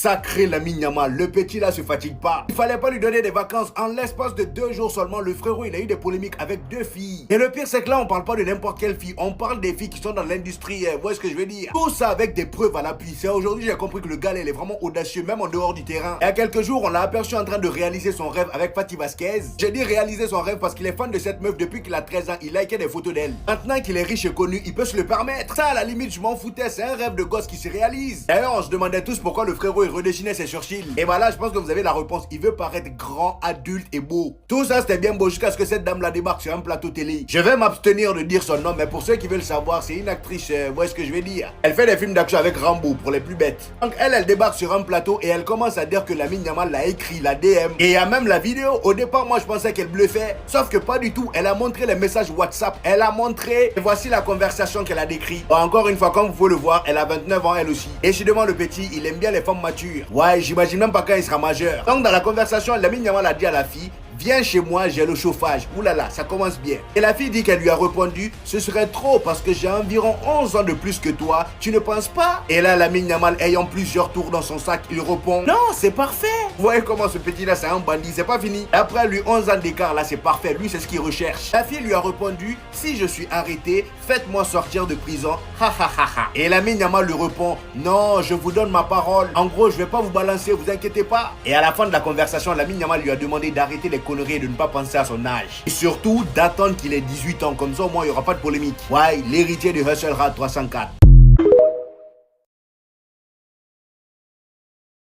Sacré Lamine Yamal, le petit là se fatigue pas. Il fallait pas lui donner des vacances. En l'espace de 2 jours seulement, le frérot il a eu des polémiques avec 2 filles. Et le pire c'est que là on parle pas de n'importe quelle fille, on parle des filles qui sont dans l'industrie, vous voyez ce que je veux dire. Tout ça avec des preuves à l'appui. C'est aujourd'hui j'ai compris que le gars là, il est vraiment audacieux même en dehors du terrain. Il y a quelques jours on l'a aperçu en train de réaliser son rêve avec Fatty Vasquez. J'ai dit réaliser son rêve parce qu'il est fan de cette meuf depuis qu'il a 13 ans, il likait des photos d'elle. Maintenant qu'il est riche et connu, il peut se le permettre. Ça à la limite je m'en foutais, c'est un rêve de gosse qui se réalise. D'ailleurs on se demandait tous pourquoi le frérot il redessinait ses sourcils. Et voilà, je pense que vous avez la réponse. Il veut paraître grand, adulte et beau. Tout ça, c'était bien beau jusqu'à ce que cette dame la débarque sur un plateau télé. Je vais m'abstenir de dire son nom, mais pour ceux qui veulent savoir, c'est une actrice, vous voyez ce que je vais dire. Elle fait des films d'action avec Rambo, pour les plus bêtes. Donc elle débarque sur un plateau et elle commence à dire que Lamine Yamal l'a écrit, la DM. Et il y a même la vidéo. Au départ, moi, je pensais qu'elle bluffait. Sauf que pas du tout. Elle a montré les messages WhatsApp. Elle a montré. Et voici la conversation qu'elle a décrite. Encore une fois, comme vous pouvez le voir, elle a 29 ans, elle aussi. Et je demande le petit, il aime bien les femmes matures. Ouais, j'imagine même pas quand il sera majeur. Donc dans la conversation, Lamine Yamal a dit à la fille: viens chez moi, j'ai le chauffage. Ouh là là, ça commence bien. Et la fille dit qu'elle lui a répondu: ce serait trop parce que j'ai environ 11 ans de plus que toi. Tu ne penses pas? Et là, Lamine Yamal, ayant plusieurs tours dans son sac, il répond: non, c'est parfait. Vous voyez comment ce petit-là, c'est un bandit, c'est pas fini. Après lui, 11 ans d'écart, là, c'est parfait. Lui, c'est ce qu'il recherche. La fille lui a répondu: si je suis arrêté, faites-moi sortir de prison. Ha ha ha ha. Et Lamine Yamal lui répond: non, je vous donne ma parole. En gros, je vais pas vous balancer, vous inquiétez pas. Et à la fin de la conversation, Lamine Yamal lui a demandé d'arrêter les conneries et de ne pas penser à son âge. Et surtout, d'attendre qu'il ait 18 ans. Comme ça, au moins, il n'y aura pas de polémique. Ouais, l'héritier de Hustle Hard 304.